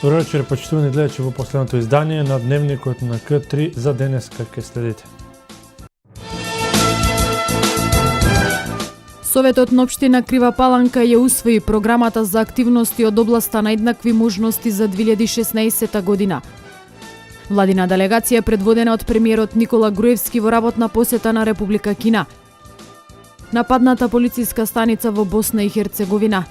Добро вечер, почитувани гледачи во последното издание на Дневникот на К3 за денеска ке следите. Советот на општина Крива Паланка ја усвои програмата за активности од областа на еднакви можности за 2016 година. Владина делегација предводена од премиерот Никола Груевски во работна посета на Република Кина. Нападната полициска станица во Босна и Херцеговина.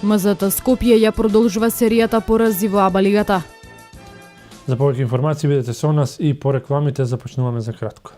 МЗТ Скопје ја продолжува серијата порази во АБА лигата. За повеќе информации бидете со нас и по рекламите започнуваме за кратко.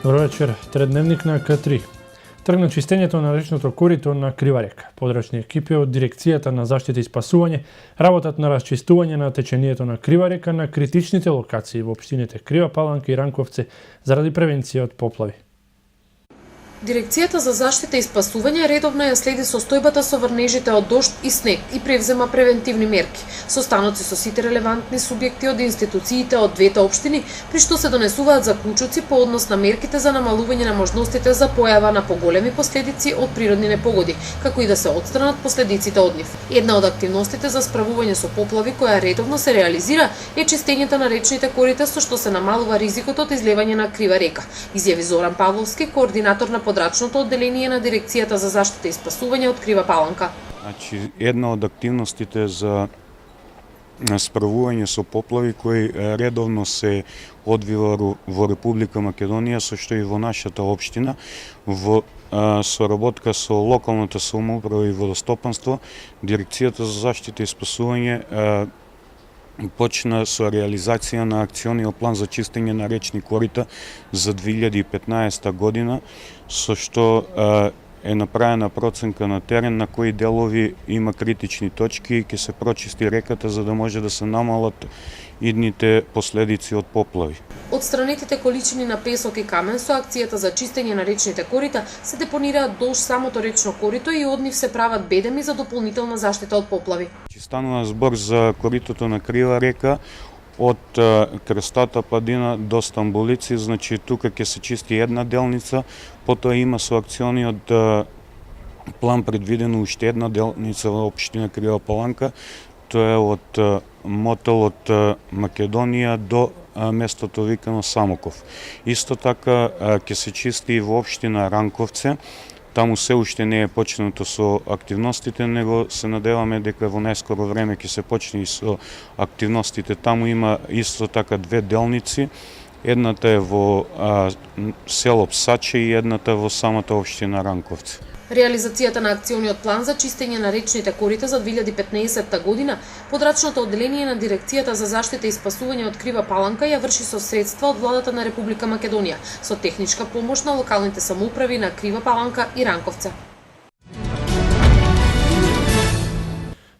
Добро вечер, тредневник на К3. Тргна чистењето на речното корито на Крива река. Подрачни екипи од Дирекцијата на заштита и спасување работат на расчистување на течението на Крива река на критичните локации во општините Крива Паланка и Ранковци заради превенција од поплави. Дирекцијата за заштита и спасување редовно ја следи состојбата со врнежите од дожд и снег и превзема превентивни мерки. Состаноци со сите релевантни субјекти од институциите од двете општини, при што се донесуваат заклучоци по однос на мерките за намалување на можностите за појава на поголеми последици од природни непогоди, како и да се отстранат последиците од нив. Една од активностите за справување со поплави која редовно се реализира е чистењето на речните корита со што се намалува ризикот од излевање на Крива река, изјави Зоран Павловски, координатор на подрачното одделение на Дирекцијата за заштита и спасување од Крива Паланка. Значи, една од активностите за справување со поплави кои редовно се одвива во Република Македонија, со што и во нашата општина, во соработка со локалната самоуправа и водостопанство, Дирекцијата за заштита и спасување почна со реализација на акциониот план за чистење на речни корита за 2015 година, со што е направена проценка на терен на кои делови има критични точки и ќе се прочисти реката за да може да се намалат идните последици од поплави. Отстранетите количини на песок и камен со акцијата за чистење на речните корита се депонираат долж самото речно корито и од нив се прават бедеми за дополнителна заштита од поплави. Станува збор за коритото на Крива река од Крстата падина до Стамбулици, значи тука ќе се чисти една делница, потоа има со акциониот план предвидено уште една делница во општина Крива Паланка, тоа е од мотел од Македонија до местото викано Самоков. Исто така ќе се чисти и во општина Ранковце. Таму се уште не е почнато со активностите, него се надеваме дека во најскоро време ќе се почне и со активностите. Таму има исто така две делници. Едната е во село Псаче и едната во самата општина Ранковци. Реализацијата на акциониот план за чистење на речните корита за 2015 година, подрачното одделение на Дирекцијата за заштита и спасување од Крива Паланка ја врши со средства од владата на Република Македонија, со техничка помош на локалните самоуправи на Крива Паланка и Ранковца.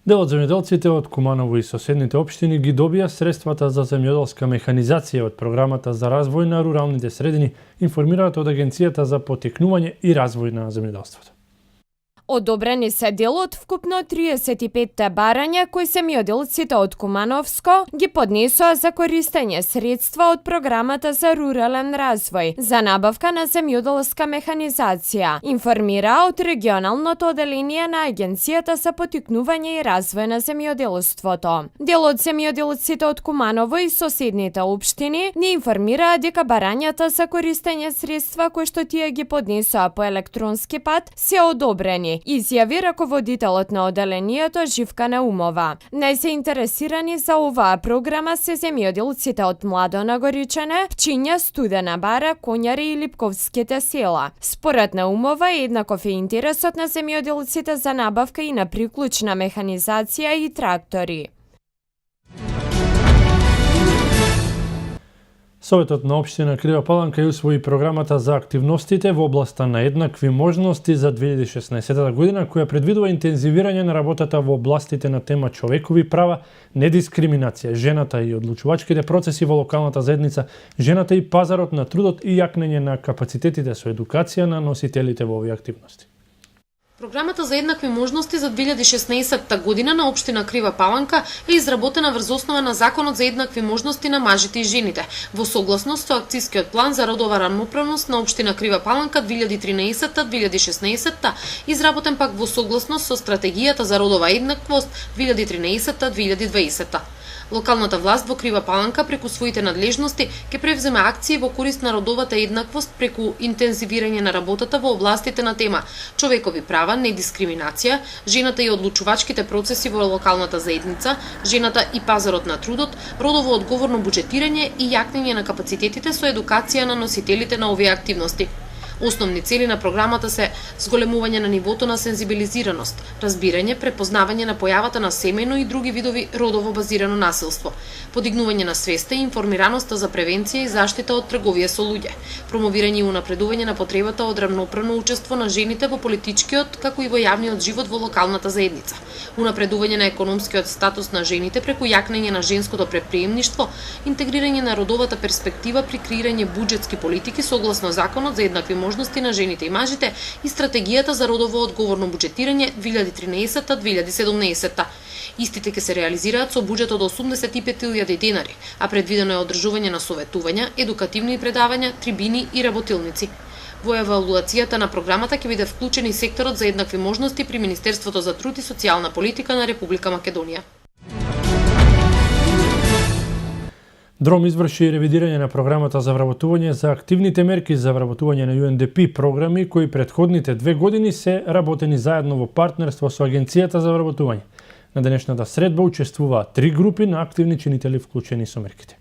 Дел од земјоделците од Куманово и соседните општини ги добија средствата за земјоделска механизација од програмата за развој на руралните средини, информираат од Агенцијата за поттикнување и развој на земјоделството. Одобрени се дел од вкупно 35 барања кои земјоделците од Кумановско ги поднесоа за користење средства од програмата за рурален развој за набавка на земјоделска механизација, информира од регионалното одделение на Агенцијата за поттикнување и развој на земјоделството. Дел од земјоделците од Куманово и соседните општини ни информираа дека барањата за користење средства кои што тие ги поднесоа по електронски пат се одобрени, изјави раководителот на одделението Живка Наумова. Најзаинтересирани за оваа програма се земјоделците од Младо Нагоричане, Пчиња, Студена Бара, Конјари и Липковските села. Според Наумова, еднаков е интересот на земјоделците за набавка и на приклучна механизација и трактори. Советот на општина Крива Паланка ја усвои програмата за активностите во областа на еднакви можности за 2016 година, која предвидува интензивирање на работата во областите на тема човекови права, недискриминација, жената и одлучувачките процеси во локалната заедница, жената и пазарот на трудот и јакнење на капацитетите со едукација на носителите во овие активности. Програмата за еднакви можности за 2016 година на општина Крива Паланка е изработена врз основа на Законот за еднакви можности на мажите и жените, во согласност со акцискиот план за родова рамноправност на општина Крива Паланка 2013-2016, изработен пак во согласност со стратегијата за родова еднаквост 2013-2020. Локалната власт во Крива Паланка преку своите надлежности ќе превземе акции во корист на родовата еднаквост преку интензивирање на работата во областите на тема човекови права, недискриминација, жената и одлучувачките процеси во локалната заедница, жената и пазарот на трудот, родово одговорно буџетирање и јакнење на капацитетите со едукација на носителите на овие активности. Основни цели на програмата се зголемување на нивото на сензибилизираност, разбирање, препознавање на појавата на семејно и други видови родово базирано насилство, подигнување на свеста и информираноста за превенција и заштита од трговија со луѓе, промовирање и унапредување на потребата од рамноправно учество на жените во политичкиот како и во јавниот живот во локалната заедница, унапредување на економскиот статус на жените преку јакнење на женското предприемништво, интегрирање на родовата перспектива при креирање буџетски политики согласно Законот за еднакви можности на жените и мажите и стратегијата за родово одговорно буџетирање 2013-2017. Истите ќе се реализираат со буџет од 85.000 денари, а предвидено е одржување на советувања, едукативни предавања, трибини и работилници. Во евалуацијата на програмата ќе биде вклучен и секторот за еднакви можности при Министерството за труд и социјална политика на Република Македонија. Дром изврши ревидирање на програмата за вработување за активните мерки за вработување на UNDP програми кои претходните 2 години се работени заедно во партнерство со Агенцијата за вработување. На денешната средба учествуваат 3 групи на активни чинители вклучени со мерките.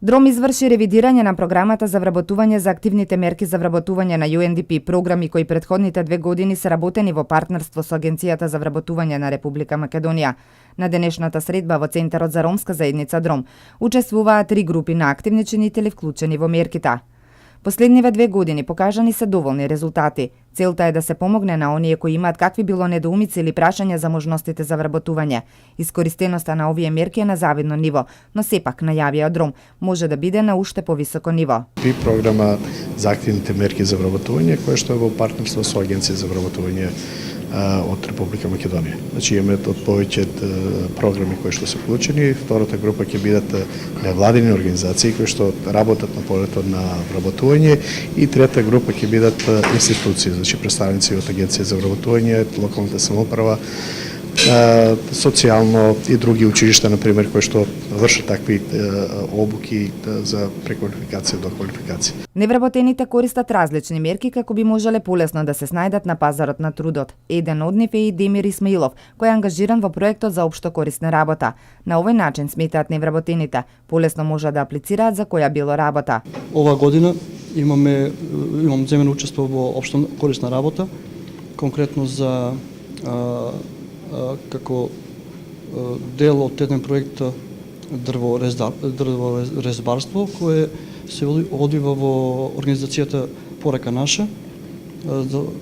Дром изврши ревидирање на програмата за вработување за активните мерки за вработување на UNDP програми кои претходните 2 години се работени во партнерство со Агенцијата за вработување на Република Македонија. На денешната средба во Центарот за ромска заедница Дром учествуваат 3 групи на активни чинители вклучени во мерките. Последниве 2 години покажани се доволни резултати. Целта е да се помогне на оние кои имаат какви било недоумици или прашања за можностите за вработување. Искористеноста на овие мерки е на завидно ниво, но сепак најавија Дром може да биде на уште повисоко ниво. Програма за активните мерки за вработување која што е во партнерство со Агенција за вработување од Република Македонија. Значи имаме од повеќе програми кои што се вклучени, втората група ќе бидат невладини организации кои што работат на полето на вработување и трета група ќе бидат институции, значи представници од Агенција за вработување, локалната самоуправа, социјално и други училишта, например, кои што вршат такви обуки за преквалификација до квалификација. Невработените користат различни мерки како би можеле полесно да се снајдат на пазарот на трудот. Еден од нив е и Демир Исмаилов, кој е ангажиран во проектот за општо корисна работа. На овој начин сметаат невработените полесно може да аплицираат за која било работа. Ова година имам земено учество во општо корисна работа, конкретно за како дел од еден проект дрворезбарство кој се одвива во организацијата Порека наша,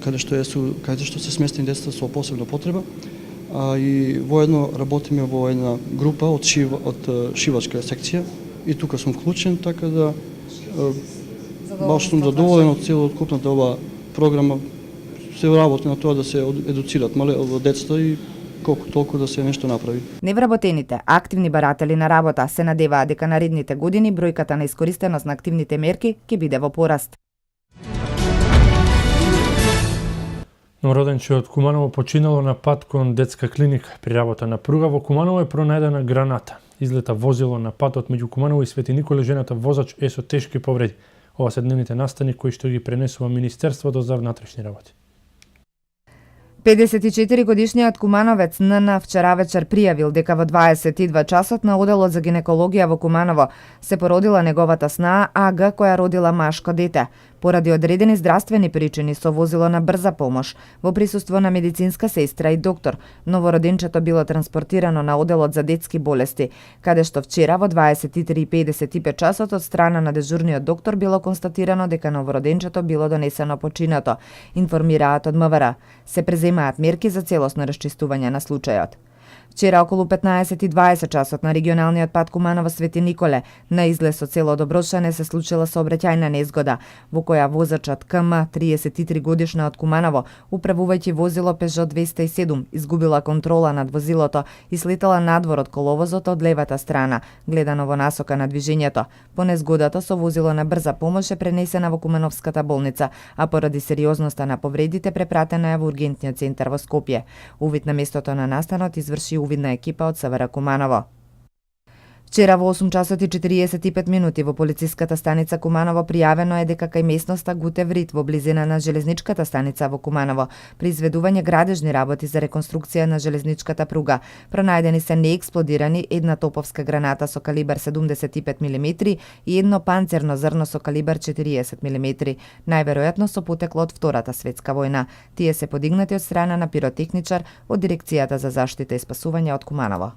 каде што се сместени децата со посебна потреба, и воедно работиме во една група од шивачка секција и тука сум вклучен, така да баш сум задоволен од целокупната ова програма. Се работи на тоа да се едуцират децата и колку толку да се нешто направи. Невработените, активни баратели на работа се надеваат дека наредните години бројката на искористеност на активните мерки ќе биде во пораст. Новороденче од Куманово починало на пат кон детска клиника. При работа на пруга во Куманово е пронајдена граната. Излета возило на патот меѓу Куманово и Свети Николе, жената возач е со тешки повреди. Ова се дневните настани кои што ги пренесува Министерството за внатрешни работи. 54-годишниот кумановец НН вчера вечер пријавил дека во 22 часот на оделот за гинекологија во Куманово се породила неговата снаа АГ која родила машко дете. Поради одредени здравствени причини со возило на брза помош, во присуство на медицинска сестра и доктор, новороденчето било транспортирано на оделот за детски болести, каде што вчера во 23:55 часот од страна на дежурниот доктор било констатирано дека новороденчето било донесено починато, информираат од МВР. Се преземаат мерки за целосно расчистување на случајот. Вчера околу 15:20 часот на регионалниот пат Куманово Свети Николе, на излез од село Доброшане, се случила сообраќајна незгода, во која возачот КМ, 33 годишна од Куманово, управувајќи возило Peugeot 207, изгубила контрола над возилото и слетала надвор од коловозот од левата страна, гледано во насока на движењето. По незгодата со возило на брза помош е пренесена во Кумановската болница, а поради сериозноста на повредите препратена е во ургентниот центар во Скопје. Увид на местото на настанот изврши увидна екипа од СВР Куманово. Вчера во 8 часот и 45 минути во полициската станица Куманово пријавено е дека кај местноста Гутеврит во близина на железничката станица во Куманово при изведување градежни работи за реконструкција на железничката пруга пронајдени се неексплодирани една топовска граната со калибар 75 мм и едно панцерно зрно со калибар 40 мм, најверојатно со потекло од Втората светска војна. Тие се подигнати од страна на пиротехничар од Дирекцијата за заштита и спасување од Куманово.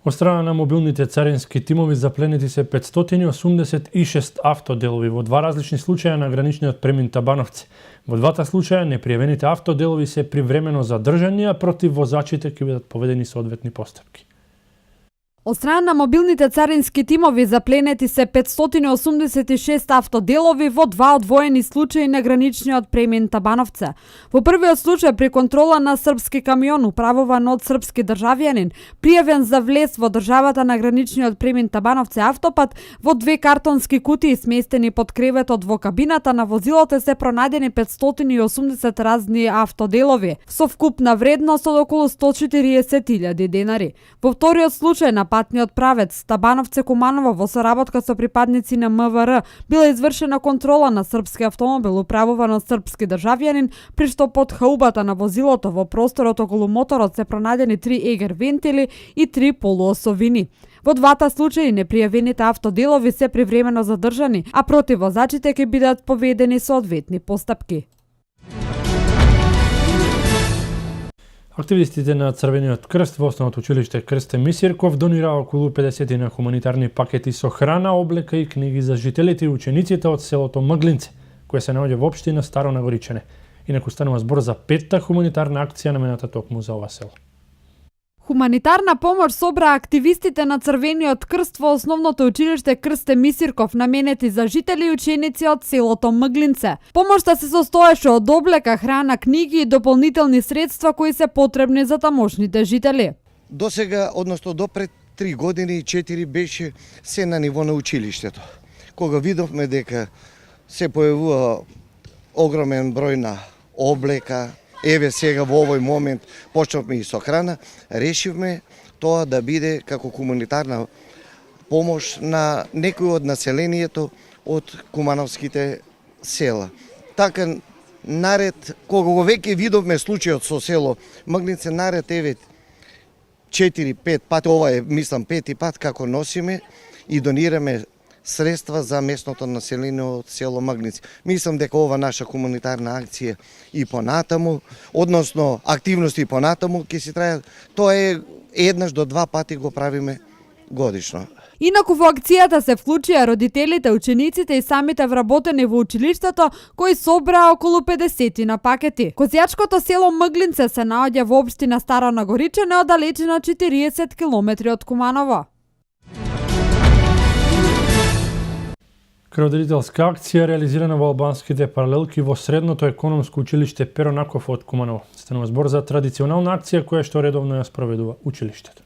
Од страна на мобилните царински тимови запленети се 586 автоделови во два различни случаја на граничниот премин Табановци. Во двата случаја непријавените автоделови се привремено задржани, а против возачите ќе бидат поведени соодветни постапки. Од страна на мобилните царински тимови запленети се 586 автоделови во два одвоени случаи на граничниот премин Табановце. Во првиот случај при контрола на српски камион управуван од српски државјанин, пријавен за влез во државата на граничниот премин Табановце автопат, во две картонски кутии сместени под креветот во кабината на возилото се пронајдени 580 разни автоделови со вкупна вредност од околу 140.000 денари. Во вториот случај на патниот правец Табановце Куманово во соработка со припадници на МВР била извршена контрола на српски автомобил управуван од српски државјанин, при што под хаубата на возилото во просторот околу моторот се пронајдени 3 егер вентили и 3 полуосовини. Во двата случаи непријавените автоделови се привремено задржани, а против возачите ќе бидат поведени соодветни постапки. Активистите на Црвениот крст во Основното училиште Крсте Мисирков донираа околу 50 на хуманитарни пакети со храна, облека и книги за жителите и учениците од селото Мглинце, кое се наоѓа во општина Старо Нагоричане. Инаку станува збор за петта хуманитарна акција намената токму за ова село. Хуманитарна помош собра активистите на Црвениот крст во Основното училиште Крсте Мисирков наменети за жители и ученици од селото Мглинце. Помошта се состоеше од облека, храна, книги и дополнителни средства кои се потребни за тамошните жители. До сега, односно до пред 3 години и 4 беше се на ниво на училиштето. Кога видовме дека се појавува огромен број на облека, еве сега во овој момент почнавме и со храна, решивме тоа да биде како хуманитарна помош на некој од населението од кумановските села. Така наред, кога го веќе видовме случајот со село Мглинце, наред еве 4-5 пати, ова е мислам 5 пат како носиме и донираме средства за местното население од село Мглинце. Мислам дека ова наша хуманитарна акција и понатаму, односно активности и понатаму ќе се трае, тоа е еднаш до 2 пати го правиме годишно. Инаку во акцијата се вклучија родителите, учениците и самите вработени во училиштето, кои собраа околу 50 на пакети. Козјачкото село Мглинце се наоѓа во општина Старо Нагоричане, оддалечено 40 км од Куманово. Крводарителска акција реализирана во албанските паралелки во Средното економско училиште Перо Наков од Куманово. Станува збор за традиционална акција која што редовно ја спроведува училиштето.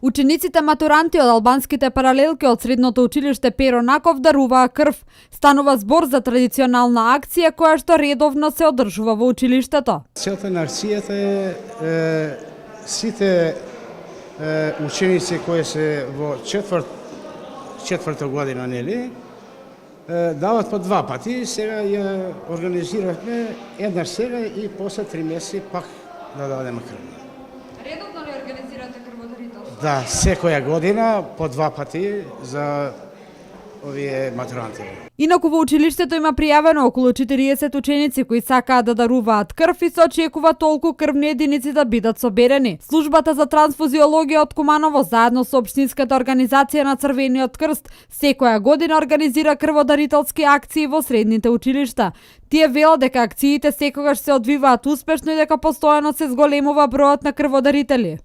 Учениците матуранти од албанските паралелки од Средното училиште Перо Наков даруваа крв. Станува збор за традиционална акција која што редовно се одржува во училиштето. Целта на акцијата е сите ученици кои се во четврта година, нели, дават по 2 пати. Сега ја организиравме еднаш сега и после 3 месеци пак да дадеме крв. Редовно ли организирате крводарителство? Да, секоја година по 2 пати за овие матуранти. Инаку во училиштето има пријавено околу 40 ученици кои сакаат да даруваат крв и се очекува толку крвни единици да бидат соберени. Службата за трансфузиологија од Куманово заедно со општинската организација на Црвениот крст секоја година организира крводарителски акции во средните училишта. Тие велат дека акциите секогаш се одвиваат успешно и дека постојано се зголемува бројот на крводарители.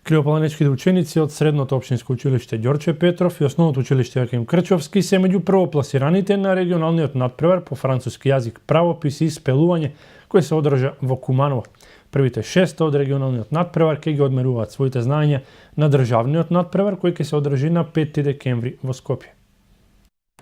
Кривопаланечките ученици од Средното општинско училиште Ѓорче Петров и Основното училиште Јаким Крчовски се меѓу првопласираните на регионалниот надпревар по француски јазик, правопис и спелување кој се одржа во Куманово. Првите 6 од регионалниот надпревар ќе ги одмеруваат своите знаења на државниот надпревар кој ќе се одржи на 5 декември во Скопје.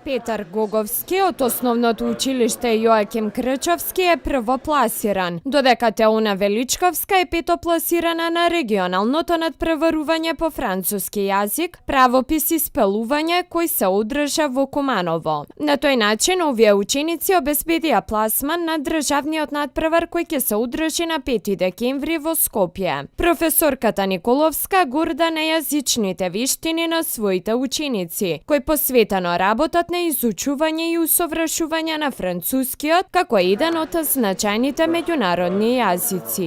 Петар Гоговски од Основното училиште Јоаким Крчовски е првопласиран, додека Теуна Величковска е петопласирана на регионалното надпреварување по француски јазик, правопис и спелување кој се одржа во Куманово. На тој начин овие ученици обезбедија пласман на државниот надпревар кој ќе се одржи на 5 декември во Скопје. Професорката Николовска горда на јазичните виштини на своите ученици, кои посветено работат на изучување и усовршување на францускиот како еден од значајните меѓународни јазици.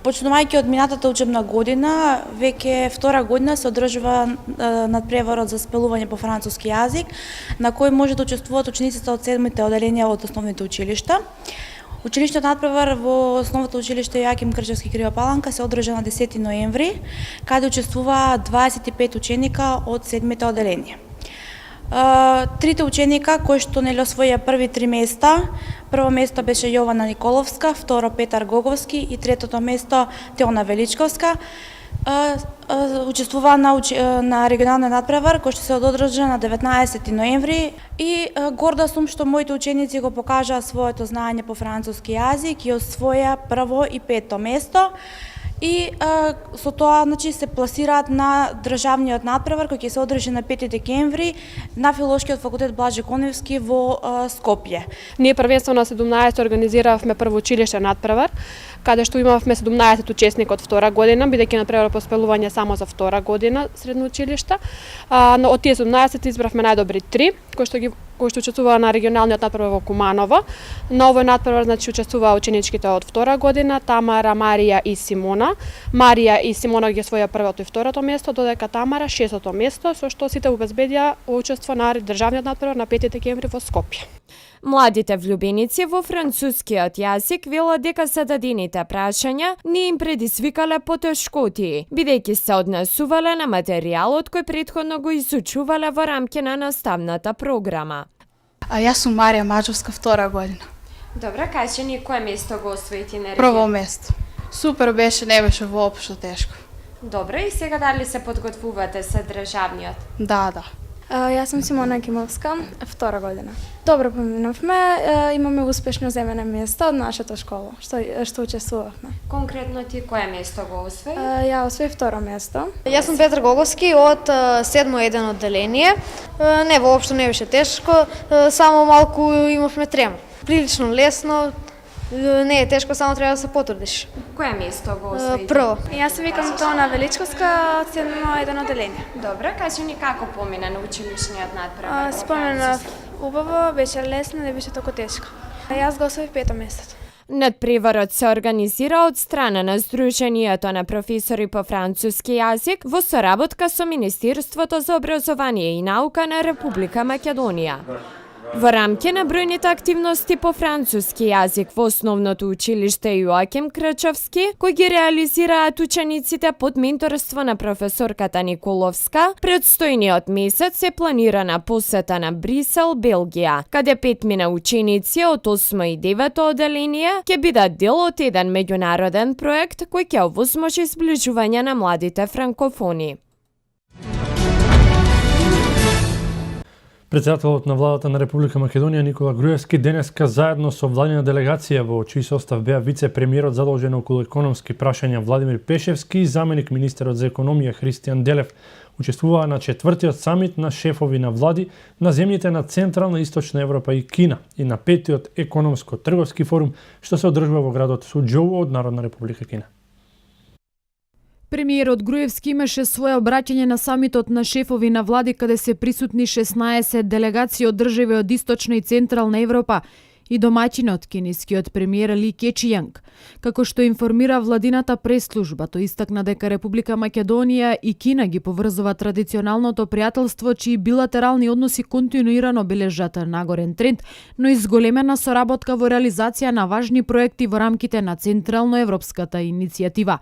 Почнувајќи од минатата учебна година, веќе втора година се одржува надпреварот за спелување по француски јазик, на кој може да учествуваат учениците од 7-те оделенија од основните училишта. Училиштниот надпревар во Основното училиште Јоаким Крчовски Крива Паланка се одржа на 10 ноември, каде учествуваа 25 ученика од 7-те оделенија. Трите ученика кои што нели освоија први 3 места, прво место беше Јована Николовска, второ Петар Гоговски и третото место Теона Величковска, учествуваа на регионалниот надпревар кој што се одржа на 19 ноември и горда сум што моите ученици го покажаа своето знаење по француски јазик и освоја прво и пето место. И со тоа се пласираат на државниот надпревар кој ќе се одржи на 5 декември на Филолошкиот факултет Блаже Коневски во Скопје. Ние првенствено на 17 организиравме прво училиште надпревар, каде што имавме 17 учесник од втора година, бидејќи надпревар по спелување само за втора година средно училиште. Но од тие 17 избравме најдобри 3, кои што учествуваа на регионалниот надпревар во Куманово. На овој надпревар учествуваа ученичките од втора година, Тамара, Марија и Симона. Марија и Симона ги освоја првото и второто место, додека Тамара 6-то место, со што сите обезбедија учество на државниот надпревар на 5 декември во Скопје. Младите влюбеници во францускиот јазик велат дека зададените прашања не им предизвикале потешкоти, бидејќи се однесувале на материјалот кој претходно го изучувале во рамки на наставната програма. Јас сум Марија Маđовска, втора година. Добра, кажи ни кое место го освоити на Прво место. Супер беше, не беше воопшто тешко. Добра, и сега дали се подготвувате за државниот? Да. Јас сум Симона Кимовска, втора година. Добро поминавме, имаме успешно земено место од нашата школа, што учествувавме. Конкретно ти кое место го освои? Ја освои второ место. Јас сум Петар Гоговски од 7-1 одделение. Не, воопшто не беше тешко, само малку имавме трема. Прилично лесно, не е тешко, само треба да се потрудиш. Кое место го освоите? Прво. Јас се викам Теона Величковска од 7-1 одделение. Добре, кажи ни како помина на училишниот надпревар? Спомена убаво, беше лесно, не беше толку тешко. Јас го освоив пето место. Надпреварот се организира од страна на Сдруженијето на професори по француски јазик во соработка со Министерството за образование и наука на Република Македонија. Во рамки на бројните активности по француски јазик во Основното училиште Јоаким Крчовски, кои ги реализираат учениците под менторство на професорката Николовска, предстојниот месец е планирана посета на Брисел, Белгија, каде 5 ученици од 8 и 9 оделение ќе бидат дел од еден меѓународен проект кој ќе овозможи сближување на младите франкофони. Председателот на владата на Република Македонија Никола Груевски денеска заедно со владина делегација во чиј состав беа вице-премиерот задолжен околу економски прашања Владимир Пешевски и заменик министерот за економија Христијан Делев учествуваа на 4-тиот самит на шефови на влади на земјите на Централна и Источна Европа и Кина и на 5-тиот економско-трговски форум што се одржува во градот Суџоу од Народна Република Кина. Премиерот Груевски имаше свое обраќање на самитот на шефови на влади каде се присутни 16 делегации од држави од Источна и Централна Европа и домаќинот кинескиот премиер Ли Кечијанг. Како што информира владината прес-служба, тој истакна дека Република Македонија и Кина ги поврзува традиционалното пријателство, чии билатерални односи континуирано бележат нагорен тренд, но и зголемена соработка во реализација на важни проекти во рамките на Централно-европската иницијатива.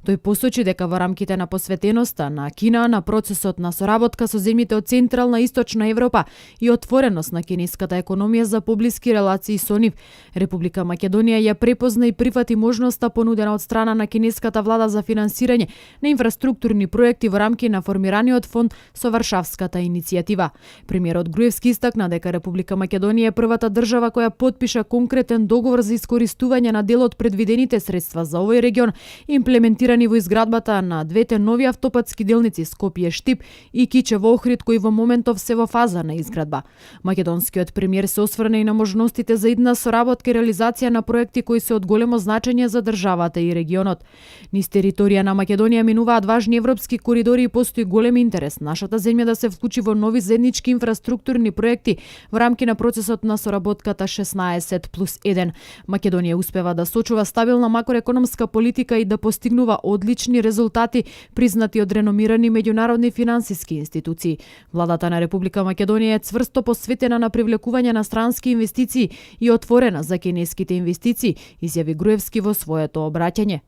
Тој посочи дека во рамките на посветеноста на Кина на процесот на соработка со земјите од Централна и Источна Европа и отвореност на кинеската економија за поблиски релации со нив, Република Македонија ја препозна и прифати можноста понудена од страна на кинеската влада за финансирање на инфраструктурни проекти во рамки на формираниот фонд со Варшавската иницијатива. Премиерот Груевски истакна дека Република Македонија е првата држава која потпиша конкретен договор за искористување на дел од предвидените средства за овој регион, имплементирани во изградбата на двете нови автопатски делници Скопје-Штип и Кичево-Охрид, кои во моментов се во фаза на изградба. Македонскиот премиер се осврна и на можностите за идна соработка и реализација на проекти кои се од големо значење за државата и регионот. Низ територија на Македонија минуваат важни европски коридори и постои голем интерес нашата земја да се вклучи во нови заеднички инфраструктурни проекти во рамки на процесот на соработката 16+1. Македонија успева да сочува стабилна макроекономска политика и да постигнува одлични резултати признати од реномирани меѓународни финансиски институции. Владата на Република Македонија е цврсто посветена на привлекување на странски инвестиции и отворена за кинеските инвестиции, изјави Груевски во своето обраќање.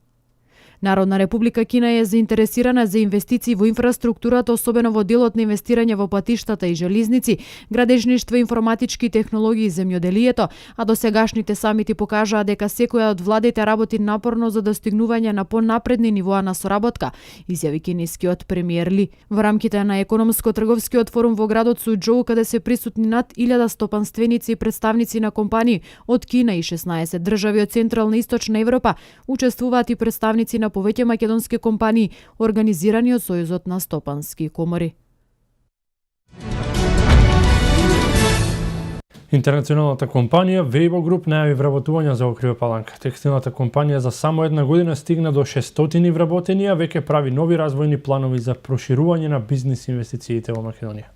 Народна република Кина е заинтересирана за инвестиции во инфраструктурата, особено во делот на инвестирање во патиштата и железници, градежништво, информатички технологии и земјоделието, а досегашните самити покажаа дека секоја од владите работи напорно за достигнување на понапредни нивоа на соработка, изјави кинескиот премиер Ли. Во рамките на економско-трговскиот форум во градот Суџоу, каде се присутни над 1000 стопанственици и представници на компании од Кина и 16 држави од Централна и Источна Европа, учествуваат и представници на повеќе македонски компании, организирани од Сојузот на стопански комори. Интернационалната компанија Weibo Group најави вработување за Крива Паланка. Текстилната компанија за само една година стигна до 600 вработени, а веќе прави нови развојни планови за проширување на бизнис инвестициите во Македонија.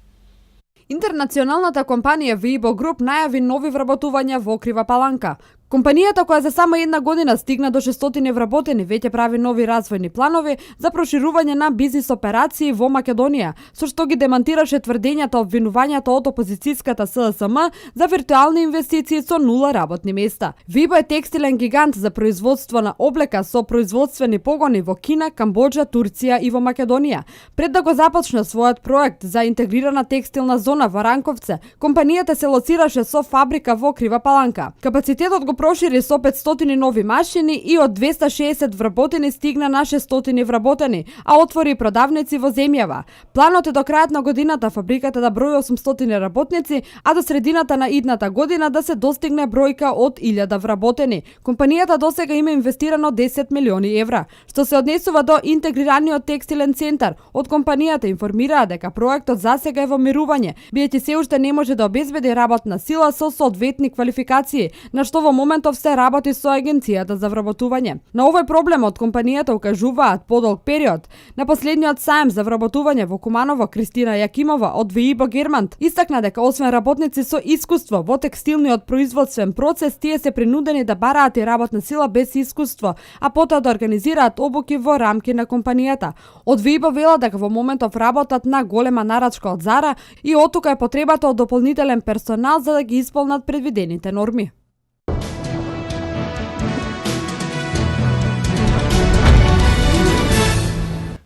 Интернационалната компанија Weibo Group најави нови вработувања во Крива Паланка. Компанијата која за само една година стигна до 600 вработени веќе прави нови развојни планови за проширување на бизнис операции во Македонија, со што ги демантираше тврдењата обвинувањата од опозицијската СДСМ за виртуални инвестиции со 0 работни места. Weibo е текстилен гигант за производство на облека со производствени погони во Кина, Камбоџа, Турција и во Македонија. Пред да го започне својот проект за интегрирана текстилна зона во Ранковце, компанијата се лоцираше со фабрика во Крива Паланка. Капацитетот го прошири со 500 нови машини и од 260 вработени стигна на 600 вработени, а отвори продавници во земјава. Планот е до крајот на годината фабриката да брои 800 работници, а до средината на идната година да се достигне бројка од 1000 вработени. Компанијата досега има инвестирано 10 милиони евра. Што се однесува до интегрираниот текстилен центар, од компанијата информираа дека проектот засега е во мирување, бидејќи се уште не може да обезбеди работна сила со соодветни квалификации, на што во моментов се работи со агенцијата за вработување. На овој проблем од компанијата укажуваат подолг период. На последниот саем за вработување во Куманово, Кристина Јакимова од Weibo Германт истакна дека освен работници со искуство во текстилниот производствен процес, тие се принудени да бараат и работна сила без искуство, а потоа да организираат обуки во рамки на компанијата. Од Weibo вела дека во моментов работат на голема нарачка од Зара и оттука е потребата од дополнителен персонал за да ги исполнат предвидените норми.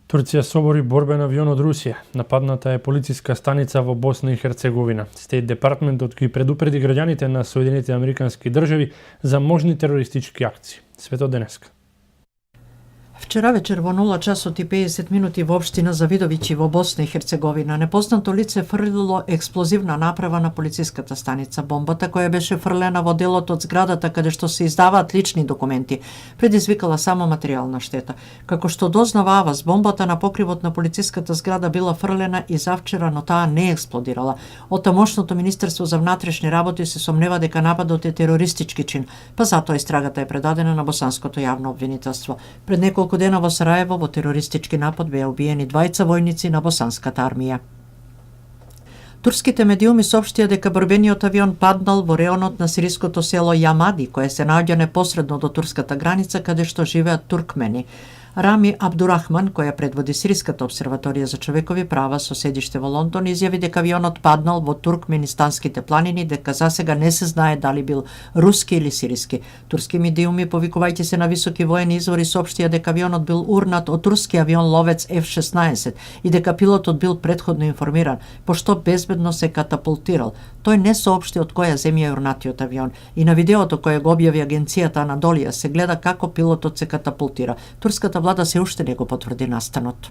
Турција собори борбен авион од Русија. Нападната е полициска станица во Босна и Херцеговина. Стейт департментот ги предупреди граѓаните на Соединетите Американски држави за можни терористички акции. Свето денеска. Вчера вечер во 0 часот и 50 минути во општина Завидовиќи во Босна и Херцеговина непознато лице фрлило експлозивна направа на полициската станица. Бомбата која беше фрлена во делот од зградата каде што се издаваат лични документи предизвикала само материјална штета. Како што дознава АВАС, бомбата на покривот на полициската зграда била фрлена и завчера, но таа не експлодирала. Од тамошното Министерство за внатрешни работи се сомнева дека нападот е терористички чин, па затоа истрагата е предадена на босанското јавно обвинителство. Пред неколку неколку дена во Сараево во терористички напад беа убиени двајца војници на босанската армија. Турските медиуми соопштија дека борбениот авион паднал во реонот на сириското село Јамади, кое се наоѓа непосредно до турската граница, каде што живеат туркмени. Рами Абдурахман, која предводи Сириската обсерваторија за човекови права со седиште во Лондон, изјави дека авионот паднал во туркменистанските планини, дека засега не се знае дали бил руски или сириски. Турски медиуми, повикувајќи се на високи воени извори, соопштија дека авионот бил урнат од турски авион ловец F-16 и дека пилотот бил претходно информиран, пошто безбедно се катапултирал. Тој не соопшти од која земја е урнатиот авион и на видеото кое го објави агенцијата Анадолија се гледа како пилотот се катапултира. Турската влада се уште не го потврди настанот.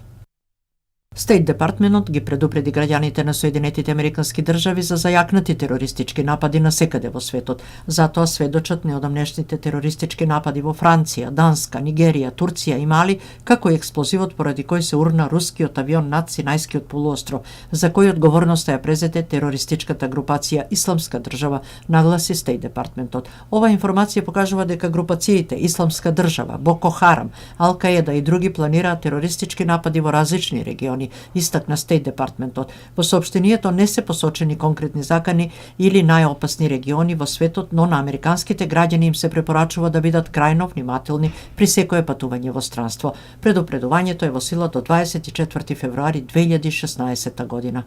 Стейт Департментот ги предупреди граѓаните на Соединетите Американски држави за зајакнати терористички напади на секаде во светот. Затоа сведочат неодамнешните терористички напади во Франција, Данска, Нигерија, Турција и Мали, како и експлозивот поради кој се урна рускиот авион над Синајскиот полуостров, за кој одговорноста ја презете терористичката групација Исламска држава, нагласи Стейт Департментот. Ова информација покажува дека групациите Исламска држава, Боко Харам, Ал-Каеда и други планираат терористички напади во различни региони, истакна Стейт Департментот. Во соопштението не се посочени конкретни закани или најопасни региони во светот, но на американските граѓани им се препорачува да бидат крајно внимателни при секое патување во странство. Предупредувањето е во сила до 24 февруари 2016 година.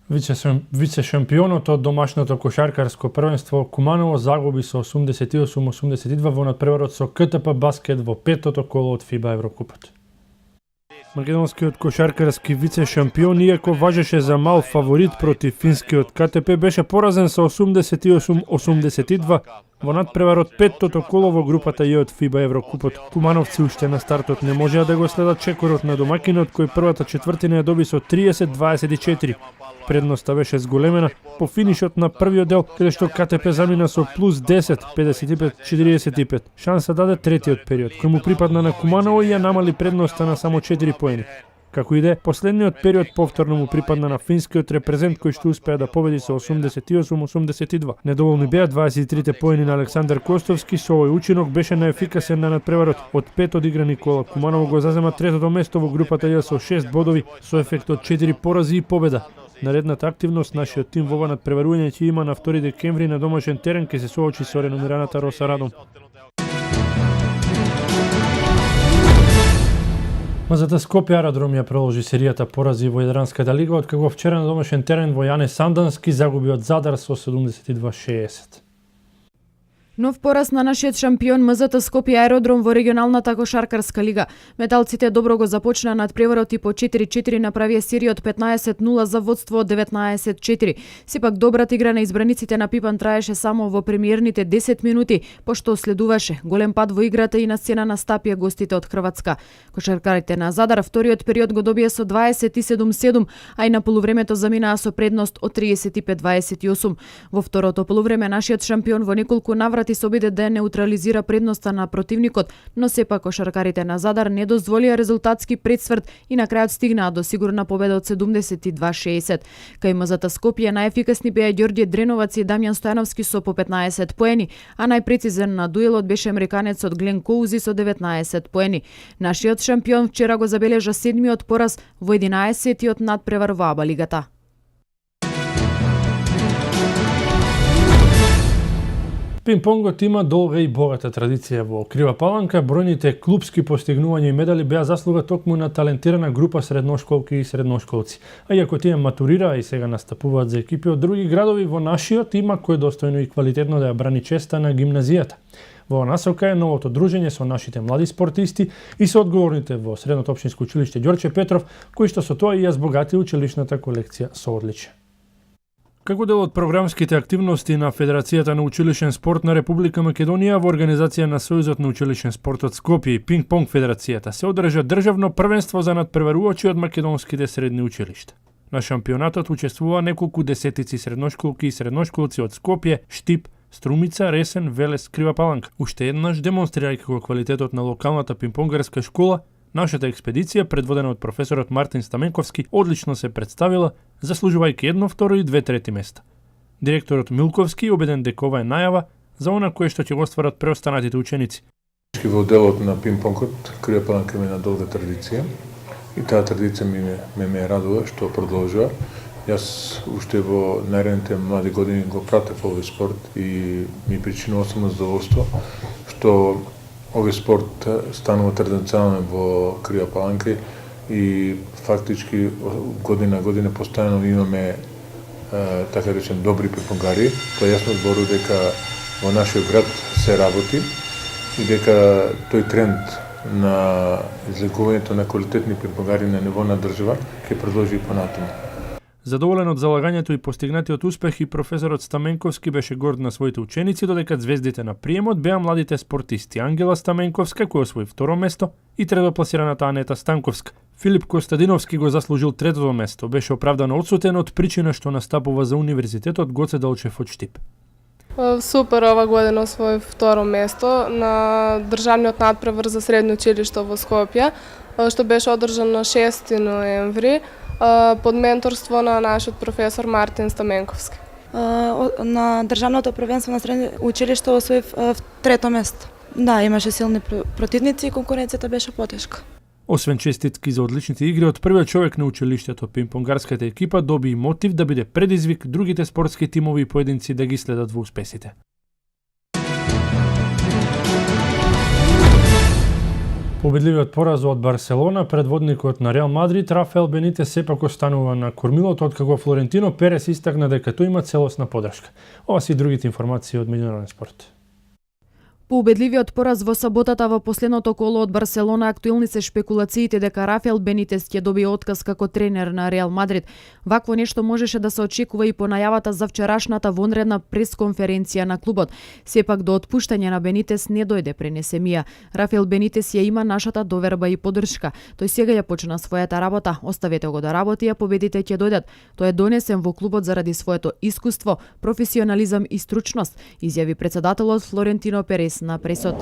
Вице-шампионот од домашното кошаркарско првенство Куманово загуби со 88-82 во надпреварот со КТП Баскет во петото коло од ФИБА Еврокупот. Македонскиот кошаркарски вице-шампион, иако важеше за мал фаворит против финскиот КТП, беше поразен со 88-82 во надпреварот петтото коло во групата Ј од ФИБА Еврокупот. Кумановци уште на стартот не можеа да го следат чекорот на домакинот, кој првата четвртина ја доби со 30-24. Предноста беше зголемена по финишот на првиот дел, каде што КТП замина со плюс 10, 55-45. Шанса даде третиот период, кој му припадна на Куманово и ја намали предноста на само 4 поени. Како и да е, последниот период повторно му припадна на финскиот репрезент, кој што успеа да победи со 88-82. Недоволни беа 23 поени на Александар Костовски, со овој учинок беше најефикасен на надпреварот. Од 5 одиграни кола Куманово го зазема третото место во групата Ј со 6 бодови, со ефект од 4 порази и победа. Наредната активност нашиот тим во ова надпреварување ќе има на 2 декември на домашен терен, ке се соочи со реномираната Роса Радом. МЗТ Скопје Аеродром ја продолжи серијата порази во Јадранската лига, откако вчера на домашен терен во Јане Сандански загуби од Задар со 72-60. Нов пораз на нашиот шампион МЗТ Скопје Аеродром во регионалната кошаркарска лига. Металците добро го започнаа надпреварот и по 4-4 направија серија од 15-0 за водство од 19-4. Сепак добрата игра на избраниците на Пипан траеше само во премиерните 10 минути, пошто следуваше голем пад во играта и на сцена настапија гостите од Хрватска. Кошаркарите на Задар вториот период го добија со 27-7, а и на полувремето заминаа со предност од 35-28. Во второто полувреме нашиот шампион во неколку наврати се обиде да неутрализира предноста на противникот, но сепак кошаркарите на Задар не дозволија резултатски предсврт и на крајот стигнаа до сигурна победа од 72-60. Кај МЗТ Скопје најефикасни беа Ѓорѓе Дреноваc и Дамјан Стојановски со по 15 поени, а најпрецизен на дуелот беше американецот Глен Коузи со 19 поени. Нашиот шампион вчера го забележа седмиот пораз во 11-тиот надпревар во АБА лигата. Пинг-понгот има долга и богата традиција во Крива Паланка. Бројните клупски постигнувања и медали беа заслуга токму на талентирана група средношколки и средношколци. А иако тие матурираа и сега настапуваат за екипи од други градови, во нашиот има кој достојно и квалитетно да ја брани честа на гимназијата. Во насока е новото дружење со нашите млади спортисти и со одговорните во Средното општинско училиште Ѓорче Петров, кои што со тоа и ја збогати училишната колекција со одличие. Како дел од програмските активности на Федерацијата на училишен спорт на Република Македонија во организација на Сојузот на училишен спорт од Скопје и Пинг-понг Федерацијата се одржа државно првенство за надпреварувачи од македонските средни училишта. На шампионатот учествува неколку десетици средношколки и средношколци од Скопје, Штип, Струмица, Ресен, Велес, Крива Паланка. Уште еднаш, демонстрирајќи како квалитетот на локалната пинг-понгарска школа, нашата експедиција, предводена од професорот Мартин Стаменковски, одлично се представила, заслужувајќи 1, 2 и 2 трети места. Директорот Милковски убеден дека ова е најава за она кое што ќе го остварат преостанатите ученици. Во делот на пинг-понгот, Крива Паланка има една долга традиција и таа традиција ме радува што продолжува. Јас уште во наредните млади години го пратев овој спорт и ми причинува само задоволство што овој спорт станува традиционален во Крива Паланка и фактички година постојано имаме така речем добри пинг-понгари. Тоа јасно зборува дека во нашиот град се работи и дека тој тренд на излегувањето на квалитетни пинг-понгари на ниво на држава ќе продолжи и понатаму. Задоволен од залагањето и постигнатиот успех и професорот Стаменковски беше горд на своите ученици, додека звездите на приемот беа младите спортисти Ангела Стаменковска, која освои 2 место, и третопласираната Анета Станковска. Филип Костадиновски го заслужил 3-то место, беше оправдано одсутен од причина што настапува за Универзитетот Гоце Делчев од Штип. Супер, ова година освоив 2 место на државниот надпревар за средно училиште во Скопје, што беше одржан на 6 ноември под менторство на нашиот професор Мартин Стаменковски. На државното првенство на средно училиште освоив 3-то место. Да, имаше силни противници и конкуренцијата беше потешка. Освен честитки за одличните игри, од првиот човек на училиштето, пинг-понгарската екипа доби и мотив да биде предизвик другите спортски тимови и поединци да ги следат во успесите. Победливиот пораз од Барселона, предводникот на Реал Мадрид, Рафаел Бенитес сепак останува на кормилото, откако Флорентино Перес истакна дека тој има целосна подршка. Ова се и другите информации од меѓународен спорт. По убедливиот пораз во саботата во последното коло од Барселона, актуелни се шпекулациите дека Рафаел Бенитес ќе добие отказ како тренер на Реал Мадрид. Вакво нешто можеше да се очекува и по најавата за вчерашната вонредна пресконференција на клубот. Сепак до отпуштање на Бенитес не дојде пренесемија. Рафаел Бенитес ја има нашата доверба и поддршка. Тој сега ја почна својата работа. Оставете го да работи, а победите ќе дојдат. Тој е донесен во клубот заради своето искуство, професионализам и стручност, изјави претседателот Флорентино Перес на пресот.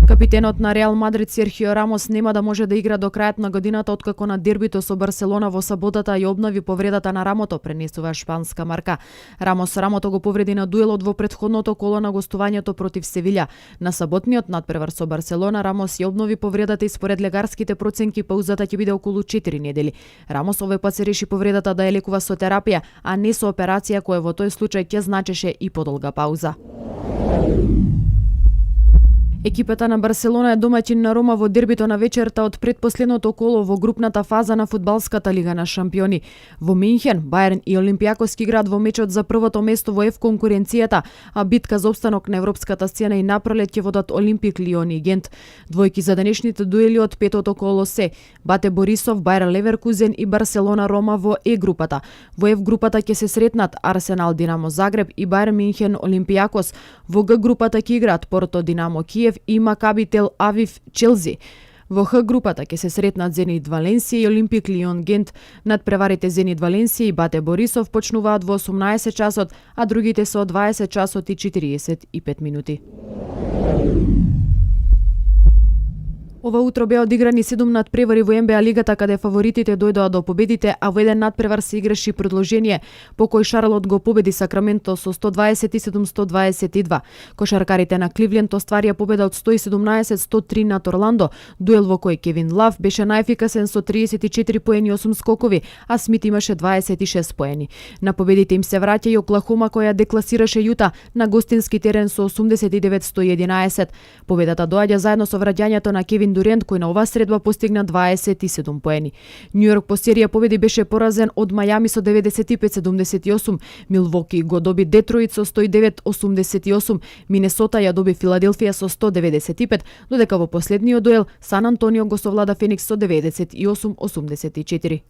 Капитенот на Реал Мадрид Серхио Рамос нема да може да игра до крајот на годината, откако на дербито со Барселона во саботата ја обнови повредата на рамото, пренесува шпанска марка. Рамото го повреди на дуелот во претходното коло на гостувањето против Севиља. На саботниот надпревар со Барселона Рамос ја обнови повредата и според лекарските проценки паузата ќе биде околу 4 недели. Рамос овој пат се реши повредата да ја лекува со терапија, а не со операција која во тој случај ќе значеше и подолга пауза. Екипата на Барселона е домаќин на Рома во дербито на вечерта од предпоследното коло во групната фаза на фудбалската лига на шампиони. Во Минхен, Бајерн и Олимпијакос играат во мечот за првото место во F конкуренцијата, а битка за опстанок на европската сцена и напролет ќе водат Олимпик Лион и Гент. Двојки за денешните дуели од петото коло се Бате Борисов, Бајер Леверкузен и Барселона Рома во Е групата. Во F групата ќе се сретнат Арсенал Динамо Загреб и Бајер Минхен Олимпијакос. Во Г групата ќе играат Порто Динамо Киев и Макаби Тел Авив Челзи. Во Х групата ќе се сретнат Зенит Валенсија и Олимпик Лион Гент. Надпреварите Зенит Валенсија и Бате Борисов почнуваат во 18 часот, а другите со 20 часот и 45 минути. Ова утро беа одиграни 7 надпревари во НБА лигата, каде фаворитите дојдоа до победите, а во еден надпревар се играше продолжение, по кој Шарлот го победи Сакраменто со 127-122. Кошаркарите на Кливленд остварија победа од 117-103 над Орландо, дуел во кој Кевин Лав беше најефикасен со 34 поени и 8 скокови, а Смит имаше 26 поени. На победите им се враќа и Оклахома, која декласираше Јута на гостински терен со 89-111. Победата доаѓа заедно со враќањето на Кевин Дурент, кој на оваа средба постигна 27 поени. Њујорк по серија победи беше поразен од Мајами со 95-78, Милвоки го доби Детройт со 109-88, Минесота ја доби Филаделфија со 195, додека во последниот дуел Сан Антонио го совлада Феникс со 98-84.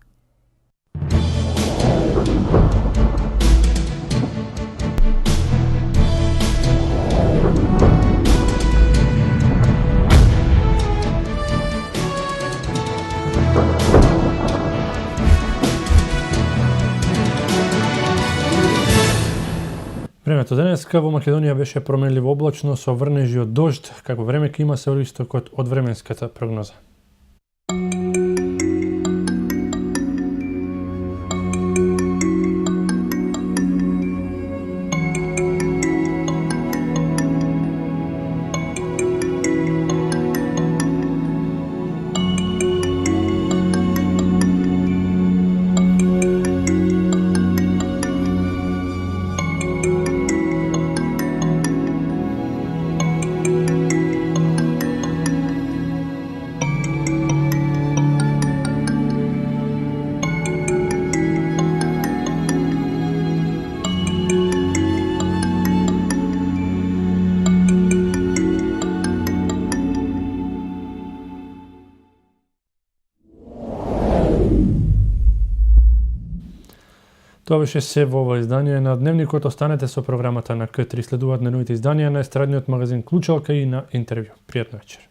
Време Времето денеска во Македонија беше променливо облачно со врнежи од дожд, како време ќе има се од истокот од временската прогноза. Тоа беше се во ова издание на Дневникот. Останете со програмата на К3. Следуваат на новите изданија на естрадниот магазин Клучалка и на интервју. Пријатна вечер.